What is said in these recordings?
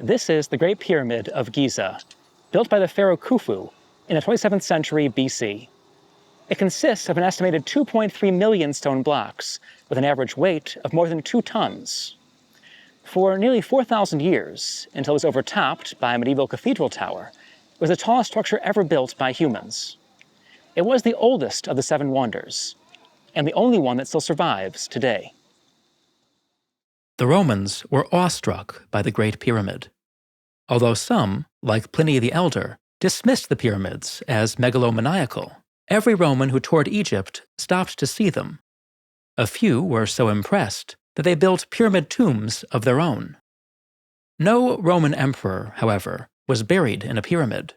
This is the Great Pyramid of Giza, built by the pharaoh Khufu in the 27th century BC. It consists of an estimated 2.3 million stone blocks, with an average weight of more than 2 tons. For nearly 4,000 years, until it was overtopped by a medieval cathedral tower, it was the tallest structure ever built by humans. It was the oldest of the 7 wonders, and the only one that still survives today. The Romans were awestruck by the Great Pyramid. Although some, like Pliny the Elder, dismissed the pyramids as megalomaniacal, every Roman who toured Egypt stopped to see them. A few were so impressed that they built pyramid tombs of their own. No Roman emperor, however, was buried in a pyramid.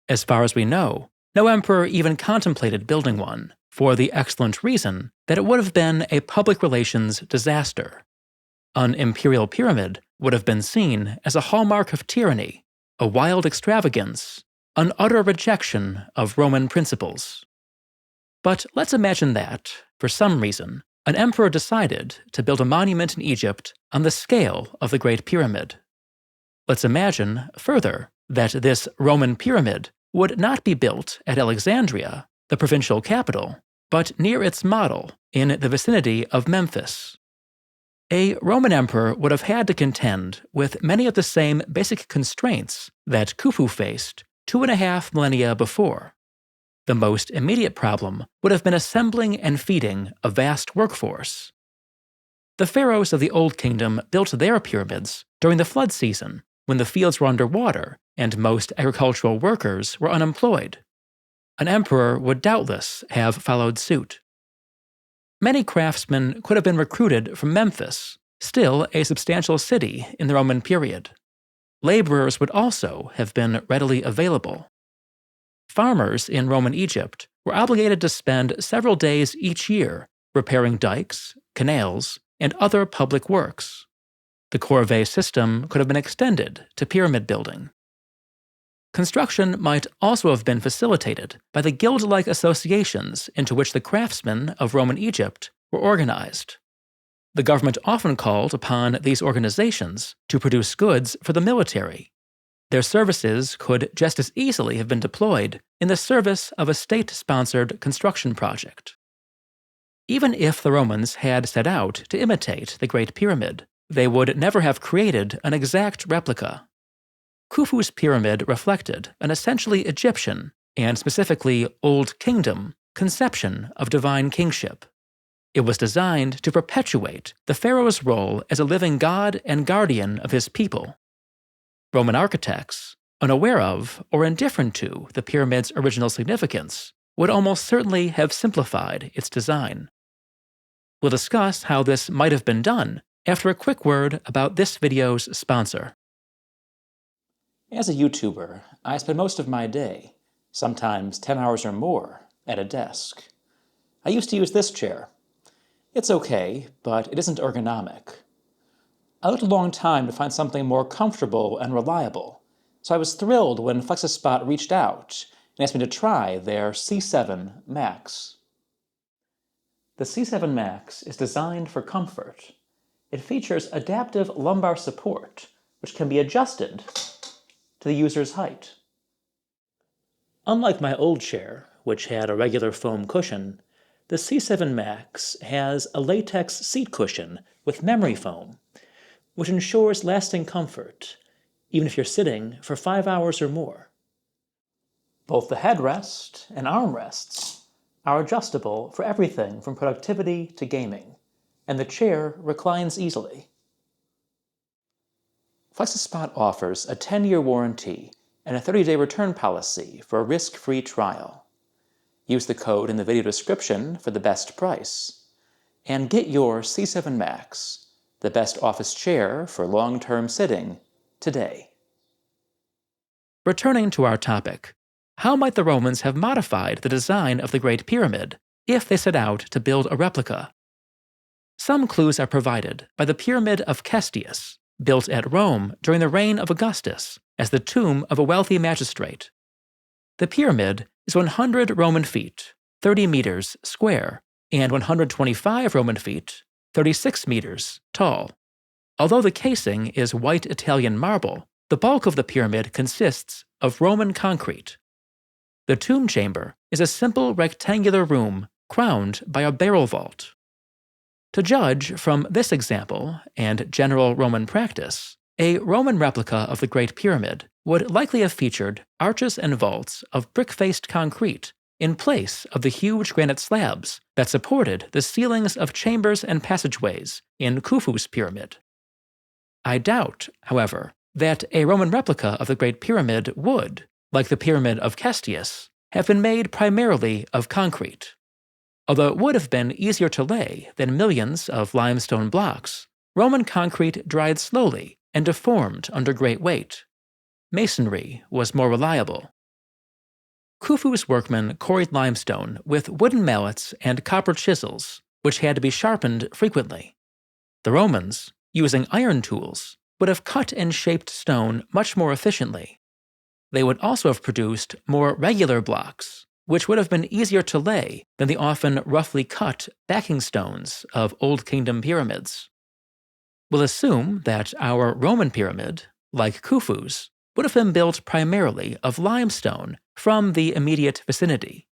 As far as we know, no emperor even contemplated building one, for the excellent reason that it would have been a public relations disaster. An imperial pyramid would have been seen as a hallmark of tyranny, a wild extravagance, an utter rejection of Roman principles. But let's imagine that, for some reason, an emperor decided to build a monument in Egypt on the scale of the Great Pyramid. Let's imagine, further, that this Roman pyramid would not be built at Alexandria, the provincial capital, but near its model in the vicinity of Memphis. A Roman emperor would have had to contend with many of the same basic constraints that Khufu faced 2.5 millennia before. The most immediate problem would have been assembling and feeding a vast workforce. The pharaohs of the Old Kingdom built their pyramids during the flood season, when the fields were underwater and most agricultural workers were unemployed. An emperor would doubtless have followed suit. Many craftsmen could have been recruited from Memphis, still a substantial city in the Roman period. Laborers would also have been readily available. Farmers in Roman Egypt were obligated to spend several days each year repairing dikes, canals, and other public works. The corvée system could have been extended to pyramid building. Construction might also have been facilitated by the guild-like associations into which the craftsmen of Roman Egypt were organized. The government often called upon these organizations to produce goods for the military. Their services could just as easily have been deployed in the service of a state-sponsored construction project. Even if the Romans had set out to imitate the Great Pyramid, they would never have created an exact replica. Khufu's pyramid reflected an essentially Egyptian, and specifically Old Kingdom, conception of divine kingship. It was designed to perpetuate the pharaoh's role as a living god and guardian of his people. Roman architects, unaware of or indifferent to the pyramid's original significance, would almost certainly have simplified its design. We'll discuss how this might have been done after a quick word about this video's sponsor. As a YouTuber, I spend most of my day, sometimes 10 hours or more, at a desk. I used to use this chair. It's okay, but it isn't ergonomic. I looked a long time to find something more comfortable and reliable, so I was thrilled when FlexiSpot reached out and asked me to try their C7 Max. The C7 Max is designed for comfort. It features adaptive lumbar support, which can be adjusted to the user's height. Unlike my old chair, which had a regular foam cushion, the C7 Max has a latex seat cushion with memory foam, which ensures lasting comfort, even if you're sitting for 5 hours or more. Both the headrest and armrests are adjustable for everything from productivity to gaming, and the chair reclines easily. FlexiSpot offers a 10-year warranty and a 30-day return policy for a risk-free trial. Use the code in the video description for the best price, and get your C7 Max, the best office chair for long-term sitting, today. Returning to our topic, how might the Romans have modified the design of the Great Pyramid if they set out to build a replica? Some clues are provided by the Pyramid of Cestius, built at Rome during the reign of Augustus as the tomb of a wealthy magistrate. The pyramid is 100 Roman feet, 30 meters square, and 125 Roman feet, 36 meters tall. Although the casing is white Italian marble, The bulk of the pyramid consists of Roman concrete. The tomb chamber is a simple rectangular room crowned by a barrel vault. To judge from this example and general Roman practice, a Roman replica of the Great Pyramid would likely have featured arches and vaults of brick-faced concrete in place of the huge granite slabs that supported the ceilings of chambers and passageways in Khufu's pyramid. I doubt, however, that a Roman replica of the Great Pyramid would, like the Pyramid of Cestius, have been made primarily of concrete. Although it would have been easier to lay than millions of limestone blocks, Roman concrete dried slowly and deformed under great weight. Masonry was more reliable. Khufu's workmen quarried limestone with wooden mallets and copper chisels, which had to be sharpened frequently. The Romans, using iron tools, would have cut and shaped stone much more efficiently. They would also have produced more regular blocks, which would have been easier to lay than the often roughly cut backing stones of Old Kingdom pyramids. We'll assume that our Roman pyramid, like Khufu's, would have been built primarily of limestone from the immediate vicinity.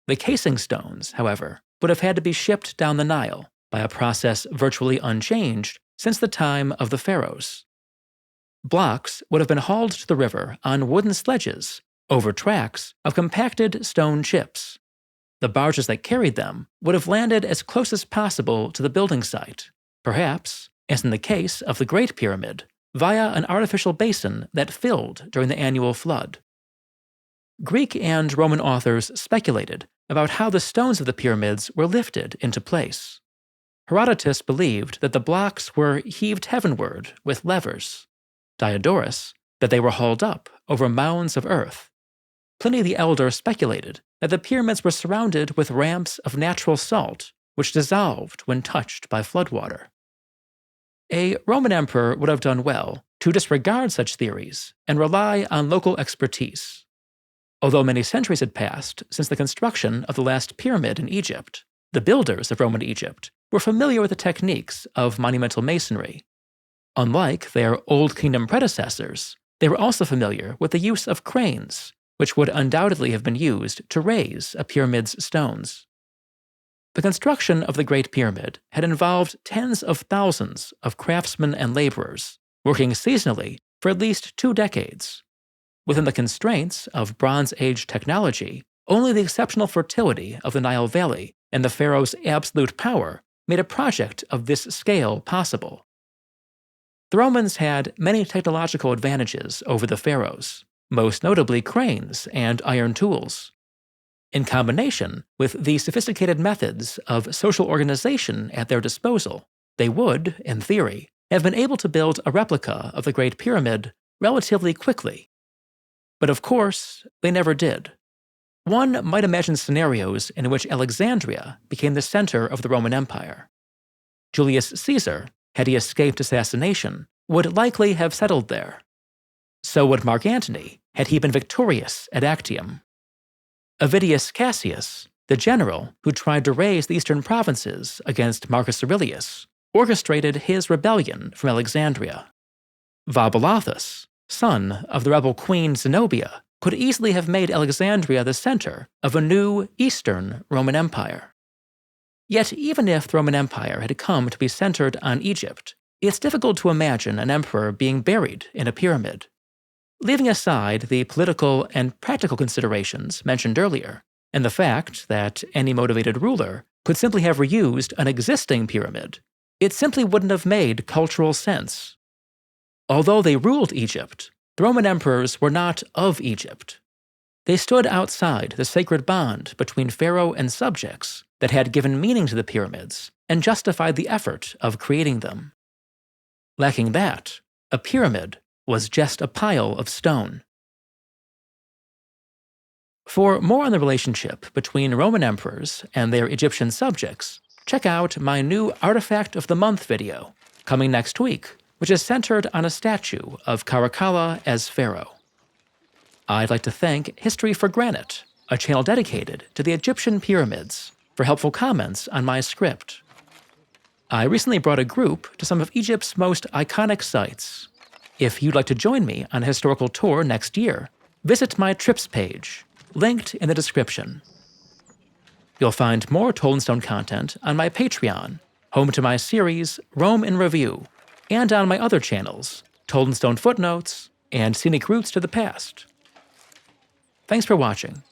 The casing stones, however, would have had to be shipped down the Nile by a process virtually unchanged since the time of the pharaohs. Blocks would have been hauled to the river on wooden sledges over tracks of compacted stone chips. The barges that carried them would have landed as close as possible to the building site, perhaps, as in the case of the Great Pyramid, via an artificial basin that filled during the annual flood. Greek and Roman authors speculated about how the stones of the pyramids were lifted into place. Herodotus believed that the blocks were heaved heavenward with levers. Diodorus, that they were hauled up over mounds of earth. Pliny the Elder speculated that the pyramids were surrounded with ramps of natural salt, which dissolved when touched by floodwater. A Roman emperor would have done well to disregard such theories and rely on local expertise. Although many centuries had passed since the construction of the last pyramid in Egypt, the builders of Roman Egypt were familiar with the techniques of monumental masonry. Unlike their Old Kingdom predecessors, they were also familiar with the use of cranes, which would undoubtedly have been used to raise a pyramid's stones. The construction of the Great Pyramid had involved tens of thousands of craftsmen and laborers, working seasonally for at least 2 decades. Within the constraints of Bronze Age technology, only the exceptional fertility of the Nile Valley and the pharaoh's absolute power made a project of this scale possible. The Romans had many technological advantages over the pharaohs, most notably cranes and iron tools. In combination with the sophisticated methods of social organization at their disposal, they would, in theory, have been able to build a replica of the Great Pyramid relatively quickly. But of course, they never did. One might imagine scenarios in which Alexandria became the center of the Roman Empire. Julius Caesar, had he escaped assassination, would likely have settled there. So would Mark Antony, had he been victorious at Actium. Avidius Cassius, the general who tried to raise the eastern provinces against Marcus Aurelius, orchestrated his rebellion from Alexandria. Vabalathus, son of the rebel queen Zenobia, could easily have made Alexandria the center of a new Eastern Roman Empire. Yet even if the Roman Empire had come to be centered on Egypt, it's difficult to imagine an emperor being buried in a pyramid. Leaving aside the political and practical considerations mentioned earlier, and the fact that any motivated ruler could simply have reused an existing pyramid, it simply wouldn't have made cultural sense. Although they ruled Egypt, the Roman emperors were not of Egypt. They stood outside the sacred bond between pharaoh and subjects that had given meaning to the pyramids and justified the effort of creating them. Lacking that, a pyramid was just a pile of stone. For more on the relationship between Roman emperors and their Egyptian subjects, check out my new Artifact of the Month video, coming next week, which is centered on a statue of Caracalla as pharaoh. I'd like to thank History for Granite, a channel dedicated to the Egyptian pyramids, for helpful comments on my script. I recently brought a group to some of Egypt's most iconic sites. If you'd like to join me on a historical tour next year, visit my trips page, linked in the description. You'll find more Told in Stone content on my Patreon, home to my series Rome in Review, and on my other channels, Told in Stone Footnotes and Scenic Routes to the Past. Thanks for watching.